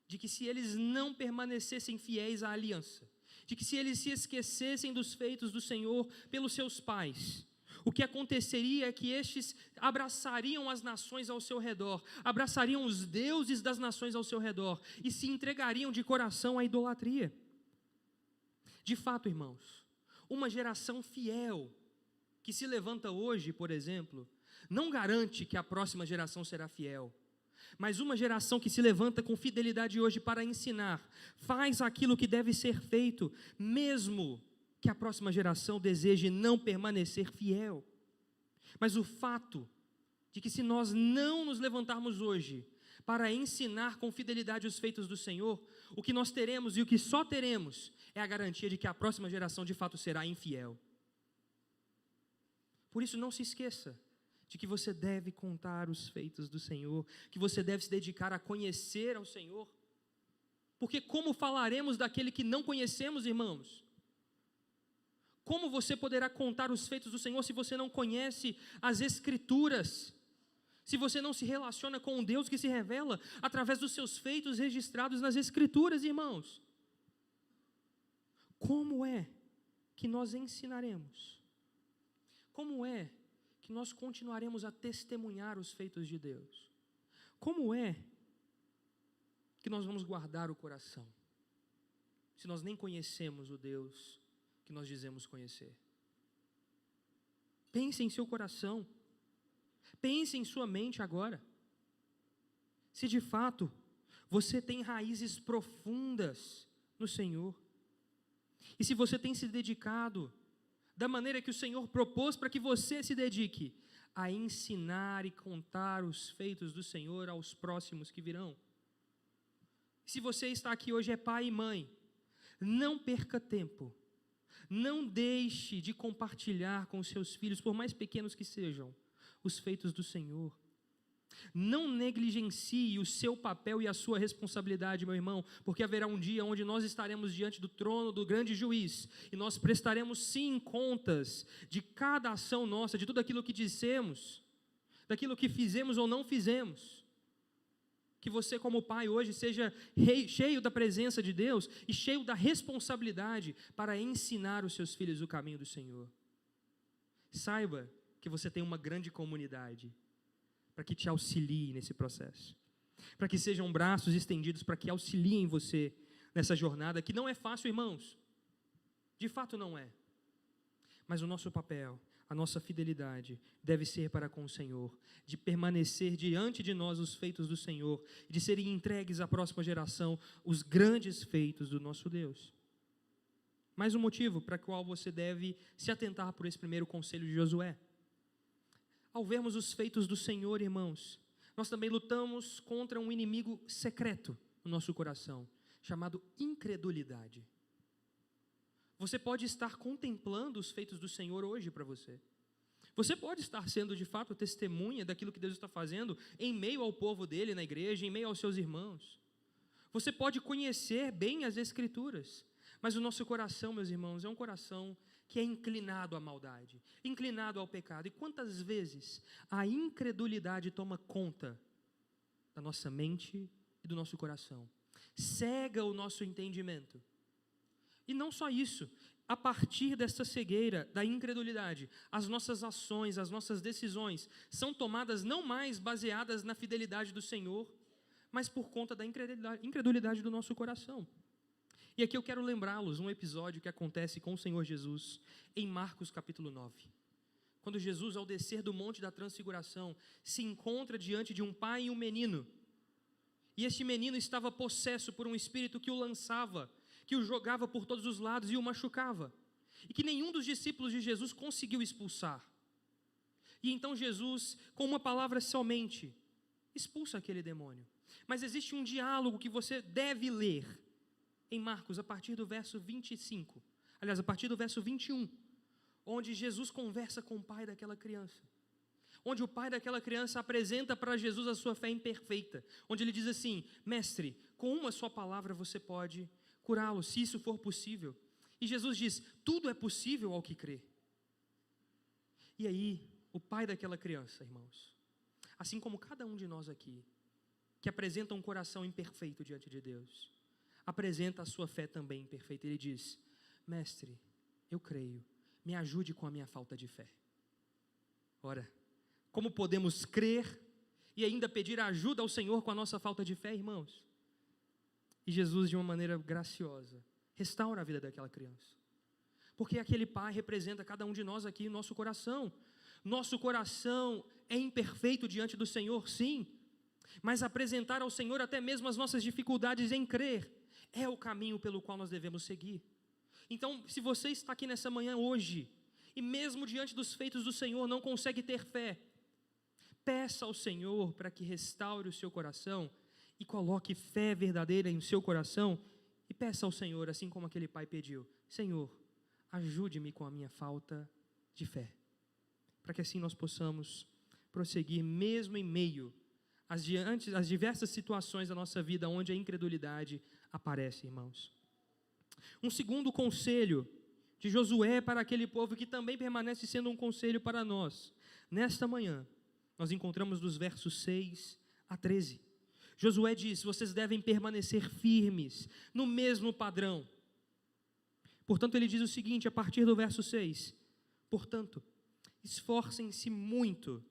de que se eles não permanecessem fiéis à aliança, de que se eles se esquecessem dos feitos do Senhor pelos seus pais, o que aconteceria é que estes abraçariam as nações ao seu redor, abraçariam os deuses das nações ao seu redor e se entregariam de coração à idolatria. De fato, irmãos, uma geração fiel que se levanta hoje, por exemplo, não garante que a próxima geração será fiel. Mas uma geração que se levanta com fidelidade hoje para ensinar, faz aquilo que deve ser feito, mesmo que a próxima geração deseje não permanecer fiel. Mas o fato de que se nós não nos levantarmos hoje para ensinar com fidelidade os feitos do Senhor, o que nós teremos e o que só teremos é a garantia de que a próxima geração de fato será infiel. Por isso, não se esqueça de que você deve contar os feitos do Senhor, que você deve se dedicar a conhecer ao Senhor, porque como falaremos daquele que não conhecemos, irmãos? Como você poderá contar os feitos do Senhor se você não conhece as Escrituras? Se você não se relaciona com um Deus que se revela através dos seus feitos registrados nas Escrituras, irmãos? Como é que nós ensinaremos? Como é que nós continuaremos a testemunhar os feitos de Deus? Como é que nós vamos guardar o coração, se nós nem conhecemos o Deus que nós dizemos conhecer? Pense em seu coração, pense em sua mente agora, se de fato você tem raízes profundas no Senhor, e se você tem se dedicado da maneira que o Senhor propôs para que você se dedique a ensinar e contar os feitos do Senhor aos próximos que virão. Se você está aqui hoje é pai e mãe, não perca tempo, não deixe de compartilhar com os seus filhos, por mais pequenos que sejam, os feitos do Senhor. Não negligencie o seu papel e a sua responsabilidade, meu irmão, porque haverá um dia onde nós estaremos diante do trono do grande juiz, e nós prestaremos sim contas de cada ação nossa, de tudo aquilo que dissemos, daquilo que fizemos ou não fizemos. Que você, como pai, hoje seja cheio da presença de Deus e cheio da responsabilidade para ensinar os seus filhos o caminho do Senhor. Saiba que você tem uma grande comunidade para que te auxilie nesse processo, para que sejam braços estendidos para que auxiliem você nessa jornada, que não é fácil, irmãos, de fato não é, mas o nosso papel, a nossa fidelidade deve ser para com o Senhor, de permanecer diante de nós os feitos do Senhor, de serem entregues à próxima geração os grandes feitos do nosso Deus. Mais um motivo para o qual você deve se atentar por esse primeiro conselho de Josué. Ao vermos os feitos do Senhor, irmãos, nós também lutamos contra um inimigo secreto no nosso coração, chamado incredulidade. Você pode estar contemplando os feitos do Senhor hoje para você. Você pode estar sendo de fato testemunha daquilo que Deus está fazendo em meio ao povo dele na igreja, em meio aos seus irmãos. Você pode conhecer bem as Escrituras, mas o nosso coração, meus irmãos, é um coração que é inclinado à maldade, inclinado ao pecado. E quantas vezes a incredulidade toma conta da nossa mente e do nosso coração, cega o nosso entendimento. E não só isso, a partir dessa cegueira, da incredulidade, as nossas ações, as nossas decisões são tomadas não mais baseadas na fidelidade do Senhor, mas por conta da incredulidade do nosso coração. E aqui eu quero lembrá-los um episódio que acontece com o Senhor Jesus em Marcos capítulo 9. Quando Jesus, ao descer do monte da transfiguração, se encontra diante de um pai e um menino. E este menino estava possesso por um espírito que o lançava, que o jogava por todos os lados e o machucava. E que nenhum dos discípulos de Jesus conseguiu expulsar. E então Jesus, com uma palavra somente, expulsa aquele demônio. Mas existe um diálogo que você deve ler em Marcos, a partir do verso 25, aliás, a partir do verso 21, onde Jesus conversa com o pai daquela criança, onde o pai daquela criança apresenta para Jesus a sua fé imperfeita, onde ele diz assim: mestre, com uma só palavra você pode curá-lo, se isso for possível. E Jesus diz: tudo é possível ao que crê. E aí, o pai daquela criança, irmãos, assim como cada um de nós aqui, que apresenta um coração imperfeito diante de Deus, apresenta a sua fé também imperfeita. Ele diz: mestre, eu creio, me ajude com a minha falta de fé. Ora, como podemos crer e ainda pedir ajuda ao Senhor com a nossa falta de fé, irmãos? E Jesus, de uma maneira graciosa, restaura a vida daquela criança, porque aquele pai representa cada um de nós aqui, o nosso coração. Nosso coração é imperfeito diante do Senhor, sim, mas apresentar ao Senhor até mesmo as nossas dificuldades em crer é o caminho pelo qual nós devemos seguir. Então, se você está aqui nessa manhã hoje, e mesmo diante dos feitos do Senhor não consegue ter fé, Peça ao Senhor para que restaure o seu coração e coloque fé verdadeira em seu coração, e peça ao Senhor, assim como aquele pai pediu: Senhor, ajude-me com a minha falta de fé, para que assim nós possamos prosseguir mesmo em meio às diversas situações da nossa vida onde a incredulidade aparece, irmãos. Um segundo conselho de Josué para aquele povo, que também permanece sendo um conselho para nós, nesta manhã, nós encontramos dos versos 6 a 13. Josué diz: vocês devem permanecer firmes no mesmo padrão. Portanto, ele diz o seguinte, a partir do verso 6: portanto, esforcem-se muito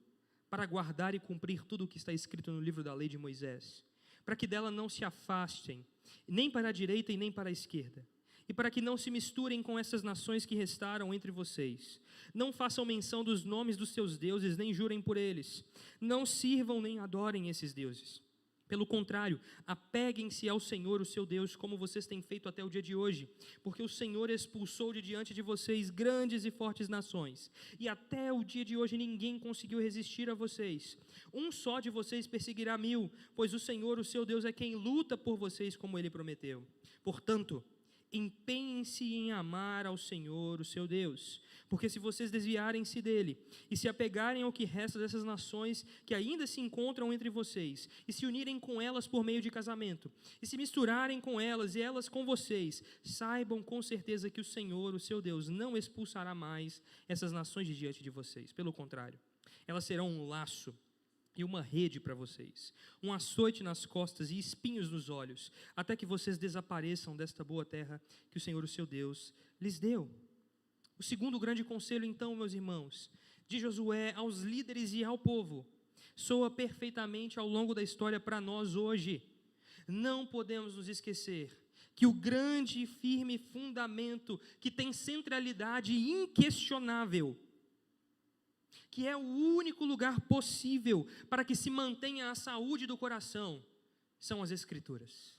para guardar e cumprir tudo o que está escrito no livro da lei de Moisés, para que dela não se afastem, nem para a direita e nem para a esquerda, e para que não se misturem com essas nações que restaram entre vocês. Não façam menção dos nomes dos seus deuses, nem jurem por eles. Não sirvam nem adorem esses deuses. Pelo contrário, apeguem-se ao Senhor, o seu Deus, como vocês têm feito até o dia de hoje, porque o Senhor expulsou de diante de vocês grandes e fortes nações, e até o dia de hoje ninguém conseguiu resistir a vocês. Um só de vocês perseguirá 1000, pois o Senhor, o seu Deus, é quem luta por vocês, como Ele prometeu. Portanto, empenhem-se em amar ao Senhor, o seu Deus, porque se vocês desviarem-se dele e se apegarem ao que resta dessas nações que ainda se encontram entre vocês, e se unirem com elas por meio de casamento, e se misturarem com elas e elas com vocês, saibam com certeza que o Senhor, o seu Deus, não expulsará mais essas nações de diante de vocês. Pelo contrário, elas serão um laço e uma rede para vocês, um açoite nas costas e espinhos nos olhos, até que vocês desapareçam desta boa terra que o Senhor, o seu Deus, lhes deu. O segundo grande conselho, então, meus irmãos, de Josué aos líderes e ao povo, soa perfeitamente ao longo da história para nós hoje. Não podemos nos esquecer que o grande e firme fundamento que tem centralidade inquestionável, que é o único lugar possível para que se mantenha a saúde do coração, são as Escrituras.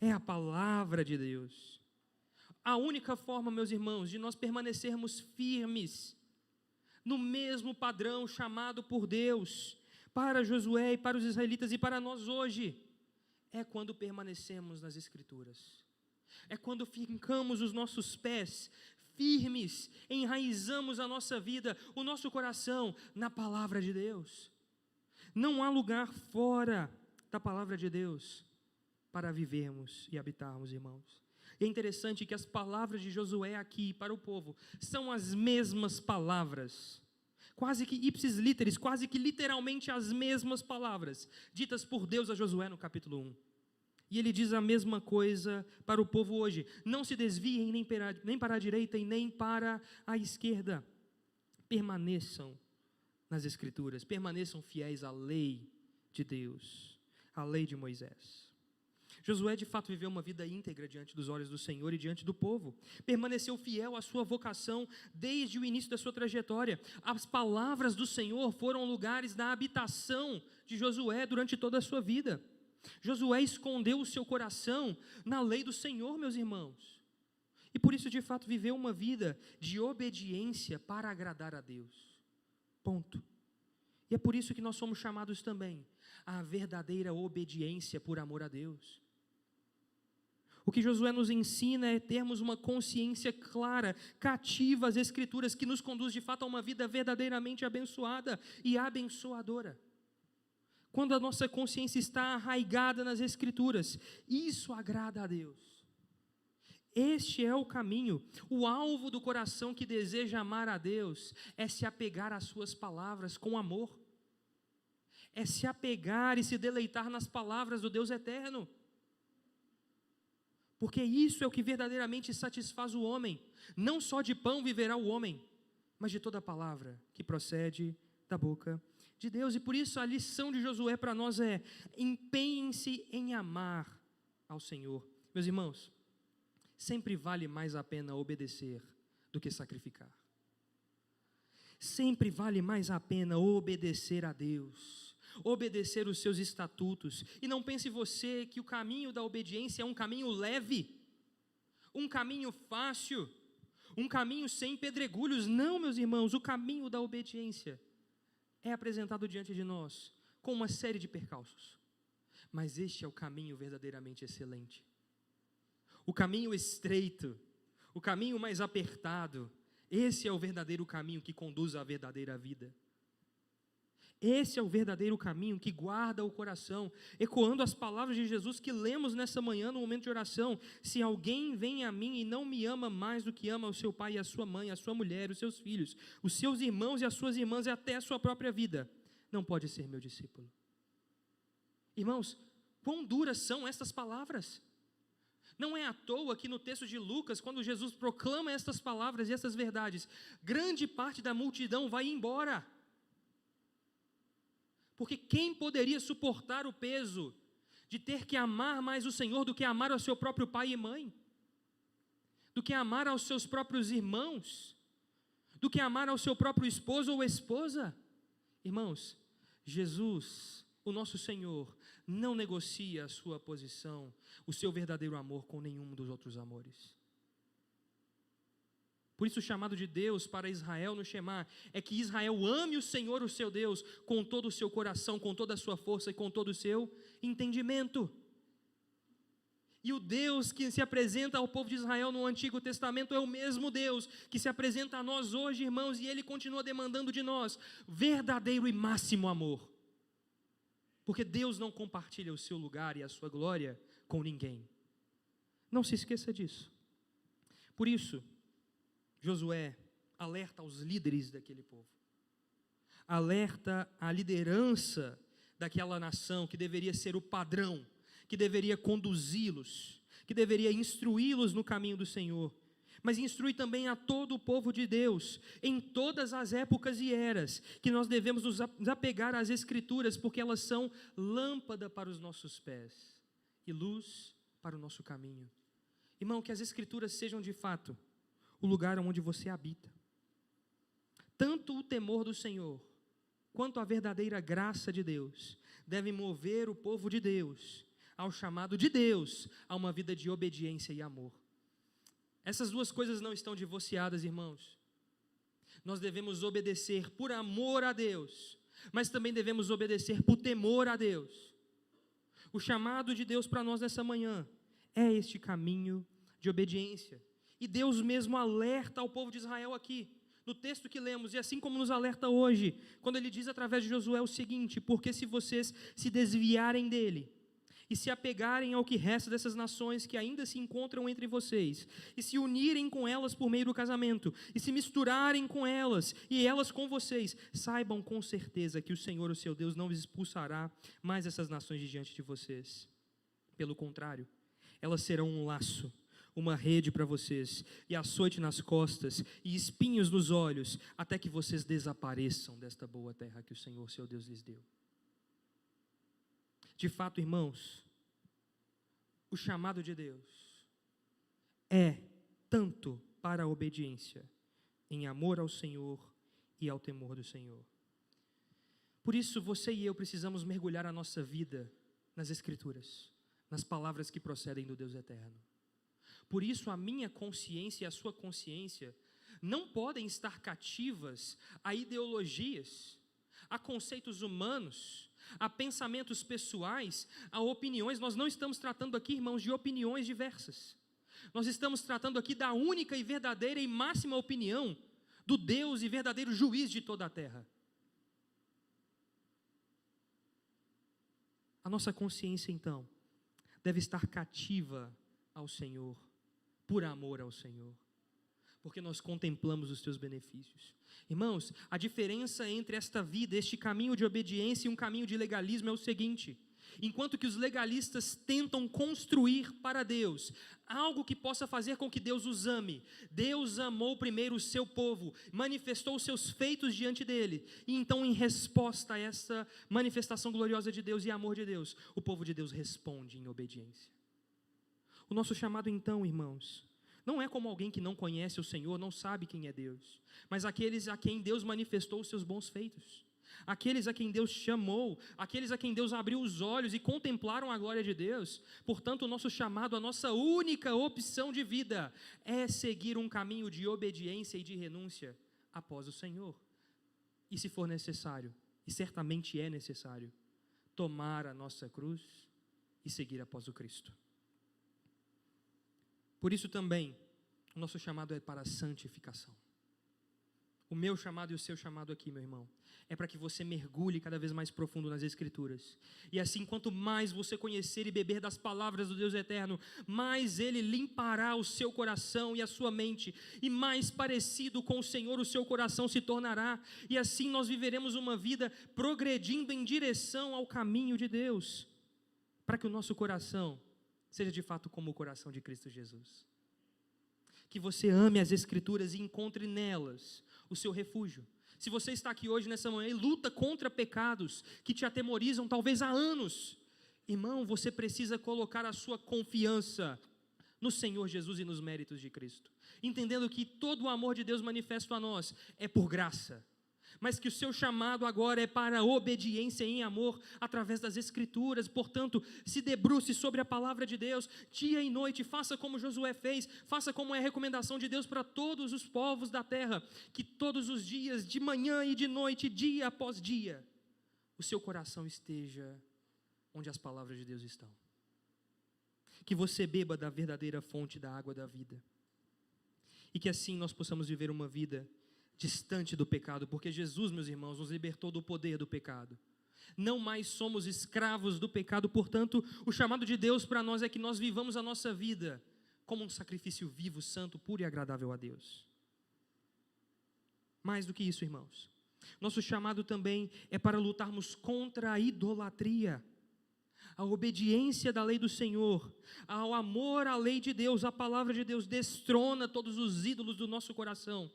É a palavra de Deus. A única forma, meus irmãos, de nós permanecermos firmes no mesmo padrão chamado por Deus para Josué e para os israelitas e para nós hoje, é quando permanecemos nas Escrituras. É quando fincamos os nossos pés firmes, enraizamos a nossa vida, o nosso coração na palavra de Deus. Não há lugar fora da palavra de Deus para vivermos e habitarmos, irmãos. E é interessante que as palavras de Josué aqui para o povo são as mesmas palavras, quase que ipsis literis, quase que literalmente as mesmas palavras ditas por Deus a Josué no capítulo 1. E ele diz a mesma coisa para o povo hoje: não se desviem nem para a direita e nem para a esquerda. Permaneçam nas Escrituras, permaneçam fiéis à lei de Deus, à lei de Moisés. Josué de fato viveu uma vida íntegra diante dos olhos do Senhor e diante do povo. Permaneceu fiel à sua vocação desde o início da sua trajetória. As palavras do Senhor foram lugares da habitação de Josué durante toda a sua vida. Josué escondeu o seu coração na lei do Senhor, meus irmãos, e por isso de fato viveu uma vida de obediência para agradar a Deus, ponto. E é por isso que nós somos chamados também à verdadeira obediência por amor a Deus. O que Josué nos ensina é termos uma consciência clara, cativa às Escrituras, que nos conduz de fato a uma vida verdadeiramente abençoada e abençoadora. Quando a nossa consciência está arraigada nas Escrituras, isso agrada a Deus. Este é o caminho. O alvo do coração que deseja amar a Deus é se apegar às suas palavras com amor. É se apegar e se deleitar nas palavras do Deus eterno. Porque isso é o que verdadeiramente satisfaz o homem. Não só de pão viverá o homem, mas de toda palavra que procede da boca de Deus. E por isso a lição de Josué para nós é: empenhem-se em amar ao Senhor. Meus irmãos, sempre vale mais a pena obedecer do que sacrificar. Sempre vale mais a pena obedecer a Deus, obedecer os seus estatutos. E não pense você que o caminho da obediência é um caminho leve, um caminho fácil, um caminho sem pedregulhos. Não, meus irmãos, o caminho da obediência é apresentado diante de nós com uma série de percalços. Mas este é o caminho verdadeiramente excelente. O caminho estreito, o caminho mais apertado, esse é o verdadeiro caminho que conduz à verdadeira vida. Esse é o verdadeiro caminho que guarda o coração, ecoando as palavras de Jesus que lemos nessa manhã no momento de oração. Se alguém vem a mim e não me ama mais do que ama o seu pai e a sua mãe, a sua mulher, os seus filhos, os seus irmãos e as suas irmãs e até a sua própria vida, não pode ser meu discípulo. Irmãos, quão duras são estas palavras? Não é à toa que no texto de Lucas, quando Jesus proclama estas palavras e estas verdades, grande parte da multidão vai embora. Porque quem poderia suportar o peso de ter que amar mais o Senhor do que amar ao seu próprio pai e mãe? Do que amar aos seus próprios irmãos? Do que amar ao seu próprio esposo ou esposa? Irmãos, Jesus, o nosso Senhor, não negocia a sua posição, o seu verdadeiro amor com nenhum dos outros amores. Por isso o chamado de Deus para Israel no Shema é que Israel ame o Senhor, o seu Deus, com todo o seu coração, com toda a sua força e com todo o seu entendimento. E o Deus que se apresenta ao povo de Israel no Antigo Testamento é o mesmo Deus que se apresenta a nós hoje, irmãos, e Ele continua demandando de nós verdadeiro e máximo amor. Porque Deus não compartilha o seu lugar e a sua glória com ninguém. Não se esqueça disso. Por isso, Josué alerta aos líderes daquele povo, alerta a liderança daquela nação que deveria ser o padrão, que deveria conduzi-los, que deveria instruí-los no caminho do Senhor, mas instrui também a todo o povo de Deus, em todas as épocas e eras, que nós devemos nos apegar às Escrituras, porque elas são lâmpada para os nossos pés e luz para o nosso caminho. Irmão, que as Escrituras sejam de fato o lugar onde você habita. Tanto o temor do Senhor, quanto a verdadeira graça de Deus, deve mover o povo de Deus ao chamado de Deus, a uma vida de obediência e amor. Essas duas coisas não estão divorciadas, irmãos. Nós devemos obedecer por amor a Deus, mas também devemos obedecer por temor a Deus. O chamado de Deus para nós nessa manhã é este caminho de obediência. E Deus mesmo alerta ao povo de Israel aqui, no texto que lemos, e assim como nos alerta hoje, quando Ele diz através de Josué o seguinte: porque se vocês se desviarem dele, e se apegarem ao que resta dessas nações que ainda se encontram entre vocês, e se unirem com elas por meio do casamento, e se misturarem com elas, e elas com vocês, saibam com certeza que o Senhor, o seu Deus, não expulsará mais essas nações de diante de vocês. Pelo contrário, elas serão um laço, uma rede para vocês, e açoite nas costas, e espinhos nos olhos, até que vocês desapareçam desta boa terra que o Senhor, seu Deus, lhes deu. De fato, irmãos, o chamado de Deus é tanto para a obediência, em amor ao Senhor e ao temor do Senhor. Por isso, você e eu precisamos mergulhar a nossa vida nas Escrituras, nas palavras que procedem do Deus eterno. Por isso, a minha consciência e a sua consciência não podem estar cativas a ideologias, a conceitos humanos, a pensamentos pessoais, a opiniões. Nós não estamos tratando aqui, irmãos, de opiniões diversas. Nós estamos tratando aqui da única e verdadeira e máxima opinião do Deus e verdadeiro juiz de toda a terra. A nossa consciência, então, deve estar cativa ao Senhor, por amor ao Senhor, porque nós contemplamos os teus benefícios. Irmãos, a diferença entre esta vida, este caminho de obediência e um caminho de legalismo é o seguinte: enquanto que os legalistas tentam construir para Deus algo que possa fazer com que Deus os ame, Deus amou primeiro o seu povo, manifestou os seus feitos diante dele, e então, em resposta a essa manifestação gloriosa de Deus e amor de Deus, o povo de Deus responde em obediência. O nosso chamado, então, irmãos, não é como alguém que não conhece o Senhor, não sabe quem é Deus, mas aqueles a quem Deus manifestou os seus bons feitos, aqueles a quem Deus chamou, aqueles a quem Deus abriu os olhos e contemplaram a glória de Deus. Portanto, o nosso chamado, a nossa única opção de vida é seguir um caminho de obediência e de renúncia após o Senhor, e se for necessário, e certamente é necessário, tomar a nossa cruz e seguir após o Cristo. Por isso também, o nosso chamado é para a santificação. O meu chamado e o seu chamado aqui, meu irmão, é para que você mergulhe cada vez mais profundo nas Escrituras. E assim, quanto mais você conhecer e beber das palavras do Deus eterno, mais Ele limpará o seu coração e a sua mente, e mais parecido com o Senhor o seu coração se tornará. E assim nós viveremos uma vida progredindo em direção ao caminho de Deus, para que o nosso coração seja de fato como o coração de Cristo Jesus. Que você ame as Escrituras e encontre nelas o seu refúgio. Se você está aqui hoje nessa manhã e luta contra pecados que te atemorizam talvez há anos, irmão, você precisa colocar a sua confiança no Senhor Jesus e nos méritos de Cristo, entendendo que todo o amor de Deus manifesto a nós é por graça, mas que o seu chamado agora é para a obediência em amor através das Escrituras. Portanto, se debruce sobre a palavra de Deus dia e noite, faça como Josué fez, faça como é a recomendação de Deus para todos os povos da terra, que todos os dias, de manhã e de noite, dia após dia, o seu coração esteja onde as palavras de Deus estão. Que você beba da verdadeira fonte da água da vida, e que assim nós possamos viver uma vida distante do pecado, porque Jesus, meus irmãos, nos libertou do poder do pecado. Não mais somos escravos do pecado, portanto, o chamado de Deus para nós é que nós vivamos a nossa vida como um sacrifício vivo, santo, puro e agradável a Deus. Mais do que isso, irmãos, nosso chamado também é para lutarmos contra a idolatria, a obediência da lei do Senhor, ao amor à lei de Deus. A palavra de Deus destrona todos os ídolos do nosso coração,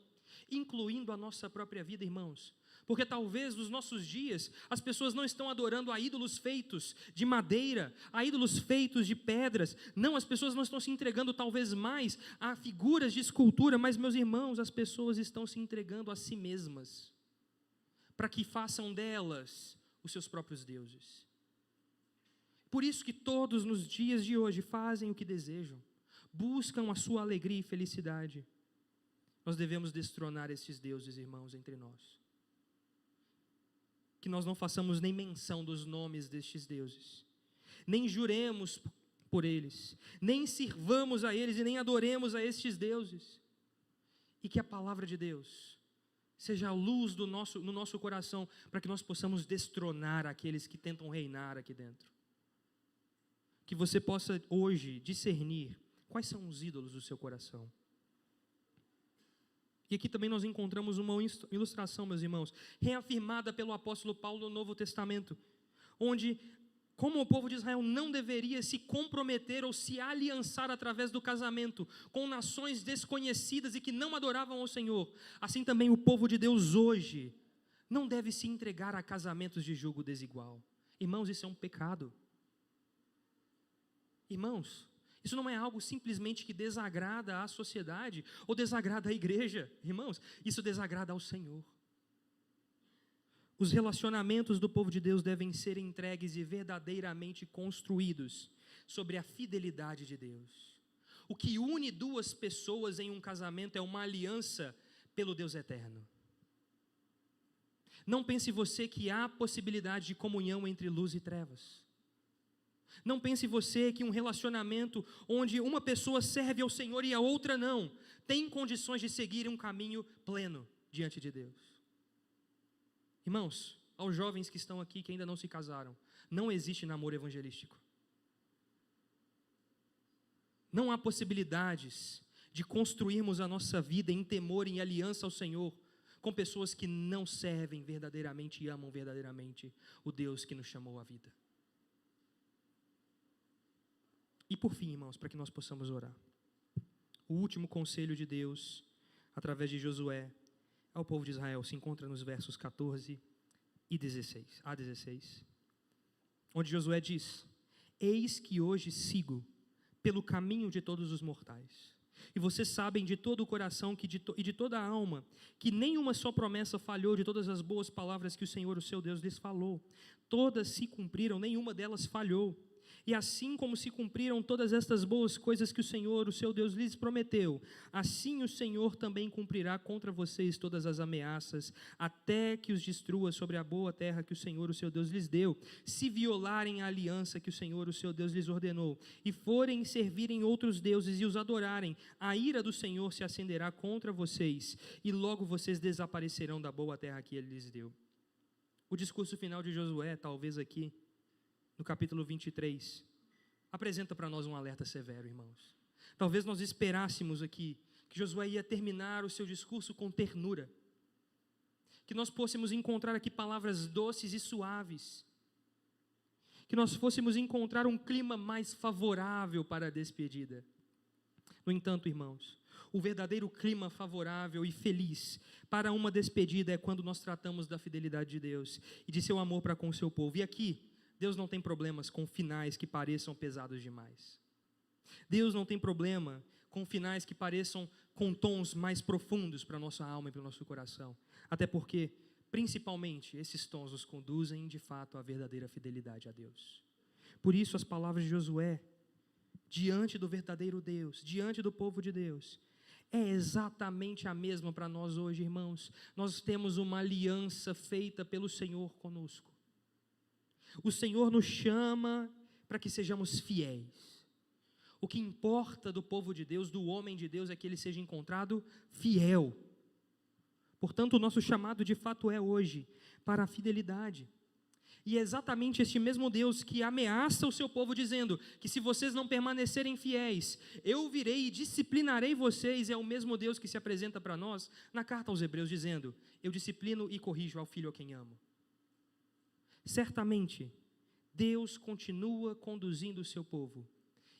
incluindo a nossa própria vida, irmãos, porque talvez nos nossos dias as pessoas não estão adorando a ídolos feitos de madeira, a ídolos feitos de pedras. Não, as pessoas não estão se entregando talvez mais a figuras de escultura, mas, meus irmãos, as pessoas estão se entregando a si mesmas, para que façam delas os seus próprios deuses. Por isso que todos nos dias de hoje fazem o que desejam, buscam a sua alegria e felicidade. Nós devemos destronar esses deuses, irmãos, entre nós. Que nós não façamos nem menção dos nomes destes deuses, nem juremos por eles, nem sirvamos a eles e nem adoremos a estes deuses. E que a palavra de Deus seja a luz no nosso coração, para que nós possamos destronar aqueles que tentam reinar aqui dentro. Que você possa hoje discernir quais são os ídolos do seu coração. E aqui também nós encontramos uma ilustração, meus irmãos, reafirmada pelo apóstolo Paulo no Novo Testamento, onde, como o povo de Israel não deveria se comprometer ou se aliançar através do casamento com nações desconhecidas e que não adoravam ao Senhor, assim também o povo de Deus hoje não deve se entregar a casamentos de julgo desigual. Irmãos, isso é um pecado. Irmãos, isso não é algo simplesmente que desagrada à sociedade ou desagrada à igreja. Irmãos, isso desagrada ao Senhor. Os relacionamentos do povo de Deus devem ser entregues e verdadeiramente construídos sobre a fidelidade de Deus. O que une duas pessoas em um casamento é uma aliança pelo Deus eterno. Não pense você que há possibilidade de comunhão entre luz e trevas. Não pense você que um relacionamento onde uma pessoa serve ao Senhor e a outra não, tem condições de seguir um caminho pleno diante de Deus. Irmãos, aos jovens que estão aqui, que ainda não se casaram, não existe namoro evangelístico. Não há possibilidades de construirmos a nossa vida em temor e em aliança ao Senhor com pessoas que não servem verdadeiramente e amam verdadeiramente o Deus que nos chamou à vida. E por fim, irmãos, para que nós possamos orar, o último conselho de Deus, através de Josué, ao povo de Israel, se encontra nos versos 14 e 16, a 16, onde Josué diz: eis que hoje sigo pelo caminho de todos os mortais, e vocês sabem de todo o coração e de toda a alma, que nenhuma só promessa falhou de todas as boas palavras que o Senhor, o seu Deus, lhes falou. Todas se cumpriram, nenhuma delas falhou. E assim como se cumpriram todas estas boas coisas que o Senhor, o seu Deus, lhes prometeu, assim o Senhor também cumprirá contra vocês todas as ameaças, até que os destrua sobre a boa terra que o Senhor, o seu Deus, lhes deu, se violarem a aliança que o Senhor, o seu Deus, lhes ordenou, e forem servirem outros deuses e os adorarem, a ira do Senhor se acenderá contra vocês, e logo vocês desaparecerão da boa terra que ele lhes deu. O discurso final de Josué, talvez aqui, no capítulo 23, apresenta para nós um alerta severo, irmãos. Talvez nós esperássemos aqui que Josué ia terminar o seu discurso com ternura, que nós fôssemos encontrar aqui palavras doces e suaves, que nós fôssemos encontrar um clima mais favorável para a despedida. No entanto, irmãos, o verdadeiro clima favorável e feliz para uma despedida é quando nós tratamos da fidelidade de Deus e de seu amor para com o seu povo. E aqui, Deus não tem problemas com finais que pareçam pesados demais. Deus não tem problema com finais que pareçam com tons mais profundos para a nossa alma e para o nosso coração. Até porque, principalmente, esses tons nos conduzem, de fato, à verdadeira fidelidade a Deus. Por isso, as palavras de Josué, diante do verdadeiro Deus, diante do povo de Deus, é exatamente a mesma para nós hoje, irmãos. Nós temos uma aliança feita pelo Senhor conosco. O Senhor nos chama para que sejamos fiéis. O que importa do povo de Deus, do homem de Deus, é que ele seja encontrado fiel. Portanto, o nosso chamado de fato é hoje para a fidelidade. E é exatamente este mesmo Deus que ameaça o seu povo dizendo que se vocês não permanecerem fiéis, eu virei e disciplinarei vocês. É o mesmo Deus que se apresenta para nós na carta aos Hebreus dizendo: eu disciplino e corrijo ao filho a quem amo. Certamente, Deus continua conduzindo o seu povo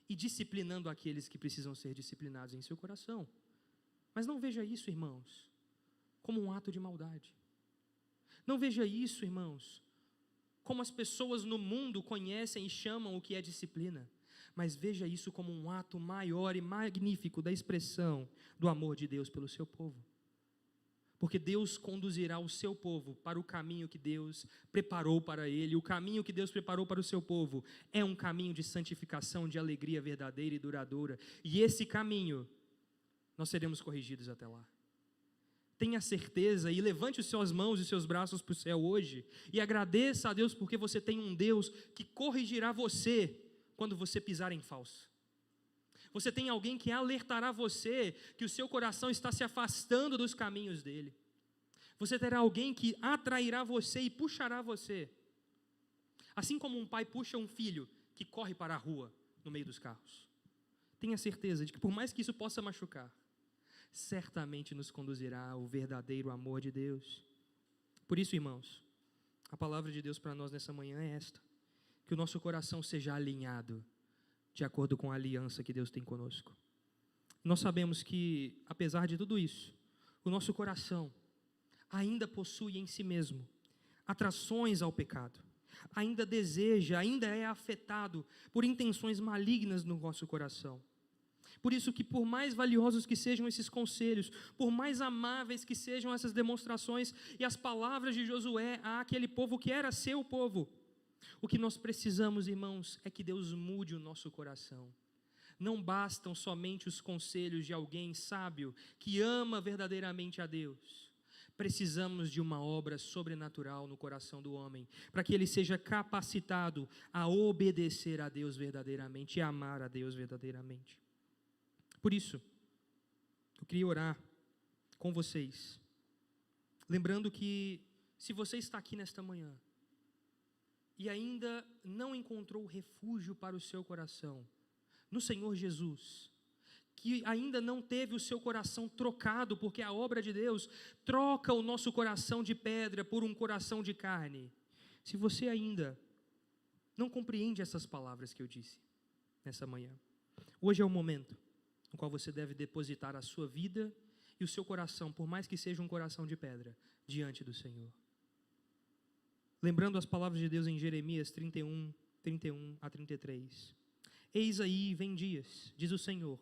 e disciplinando aqueles que precisam ser disciplinados em seu coração. Mas não veja isso, irmãos, como um ato de maldade. Não veja isso, irmãos, como as pessoas no mundo conhecem e chamam o que é disciplina. Mas veja isso como um ato maior e magnífico da expressão do amor de Deus pelo seu povo. Porque Deus conduzirá o seu povo para o caminho que Deus preparou para ele. O caminho que Deus preparou para o seu povo é um caminho de santificação, de alegria verdadeira e duradoura. E esse caminho, nós seremos corrigidos até lá. Tenha certeza e levante as suas mãos e seus braços para o céu hoje e agradeça a Deus porque você tem um Deus que corrigirá você quando você pisar em falso. Você tem alguém que alertará você que o seu coração está se afastando dos caminhos dele. Você terá alguém que atrairá você e puxará você. Assim como um pai puxa um filho que corre para a rua no meio dos carros. Tenha certeza de que por mais que isso possa machucar, certamente nos conduzirá ao verdadeiro amor de Deus. Por isso, irmãos, a palavra de Deus para nós nessa manhã é esta: que o nosso coração seja alinhado de acordo com a aliança que Deus tem conosco. Nós sabemos que, apesar de tudo isso, o nosso coração ainda possui em si mesmo atrações ao pecado, ainda deseja, ainda é afetado por intenções malignas no nosso coração. Por isso que, por mais valiosos que sejam esses conselhos, por mais amáveis que sejam essas demonstrações e as palavras de Josué àquele povo que era seu povo, o que nós precisamos, irmãos, é que Deus mude o nosso coração. Não bastam somente os conselhos de alguém sábio que ama verdadeiramente a Deus. Precisamos de uma obra sobrenatural no coração do homem, para que ele seja capacitado a obedecer a Deus verdadeiramente e amar a Deus verdadeiramente. Por isso, eu queria orar com vocês, lembrando que se você está aqui nesta manhã e ainda não encontrou refúgio para o seu coração no Senhor Jesus, que ainda não teve o seu coração trocado, porque a obra de Deus troca o nosso coração de pedra por um coração de carne. Se você ainda não compreende essas palavras que eu disse nessa manhã, hoje é o momento no qual você deve depositar a sua vida e o seu coração, por mais que seja um coração de pedra, diante do Senhor. Lembrando as palavras de Deus em Jeremias 31 a 33. Eis aí, vem dias, diz o Senhor,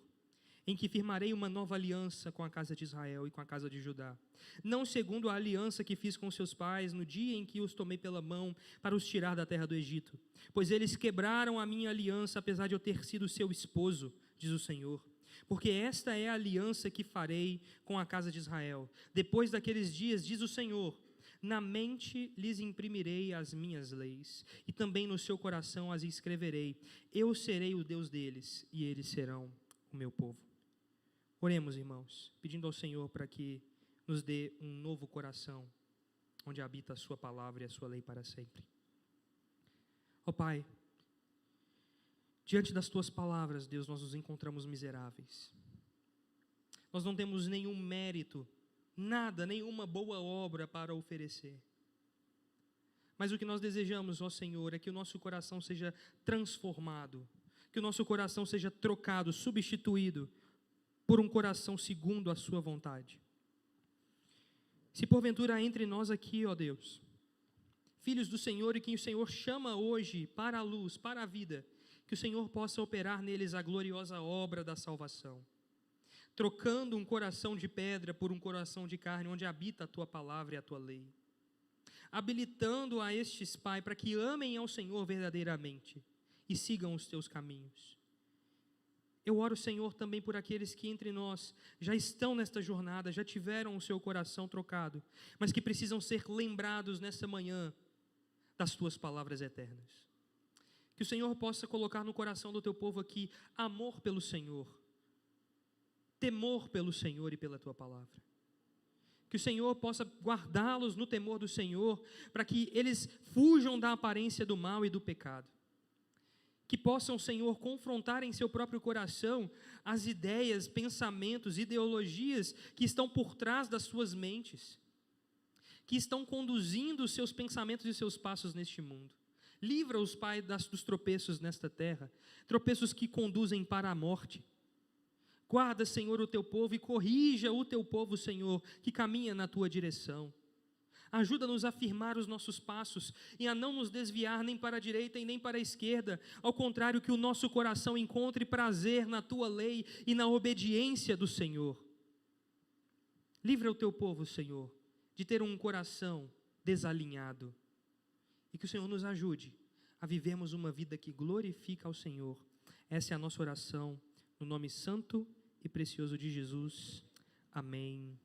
em que firmarei uma nova aliança com a casa de Israel e com a casa de Judá, não segundo a aliança que fiz com seus pais no dia em que os tomei pela mão para os tirar da terra do Egito, pois eles quebraram a minha aliança, apesar de eu ter sido seu esposo, diz o Senhor. Porque esta é a aliança que farei com a casa de Israel. Depois daqueles dias, diz o Senhor, na mente lhes imprimirei as minhas leis, e também no seu coração as escreverei. Eu serei o Deus deles, e eles serão o meu povo. Oremos, irmãos, pedindo ao Senhor para que nos dê um novo coração, onde habita a sua palavra e a sua lei para sempre. Ó Pai, diante das tuas palavras, Deus, nós nos encontramos miseráveis. Nós não temos nenhum mérito, nada, nenhuma boa obra para oferecer. Mas o que nós desejamos, ó Senhor, é que o nosso coração seja transformado, que o nosso coração seja trocado, substituído por um coração segundo a sua vontade. Se porventura há entre nós aqui, ó Deus, filhos do Senhor e quem o Senhor chama hoje para a luz, para a vida, que o Senhor possa operar neles a gloriosa obra da salvação, trocando um coração de pedra por um coração de carne, onde habita a Tua palavra e a Tua lei, habilitando a estes, Pai, para que amem ao Senhor verdadeiramente e sigam os Teus caminhos. Eu oro, Senhor, também por aqueles que entre nós já estão nesta jornada, já tiveram o seu coração trocado, mas que precisam ser lembrados nessa manhã das Tuas palavras eternas. Que o Senhor possa colocar no coração do Teu povo aqui amor pelo Senhor, temor pelo Senhor e pela Tua palavra. Que o Senhor possa guardá-los no temor do Senhor, para que eles fujam da aparência do mal e do pecado. Que possam, Senhor, confrontar em seu próprio coração as ideias, pensamentos, ideologias que estão por trás das suas mentes, que estão conduzindo os seus pensamentos e seus passos neste mundo. Livra-os, Pai, dos tropeços nesta terra, tropeços que conduzem para a morte. Guarda, Senhor, o Teu povo e corrija o Teu povo, Senhor, que caminha na Tua direção. Ajuda-nos a firmar os nossos passos e a não nos desviar nem para a direita e nem para a esquerda. Ao contrário, que o nosso coração encontre prazer na Tua lei e na obediência do Senhor. Livra o Teu povo, Senhor, de ter um coração desalinhado. E que o Senhor nos ajude a vivermos uma vida que glorifica ao Senhor. Essa é a nossa oração, no nome santo e precioso de Jesus. Amém.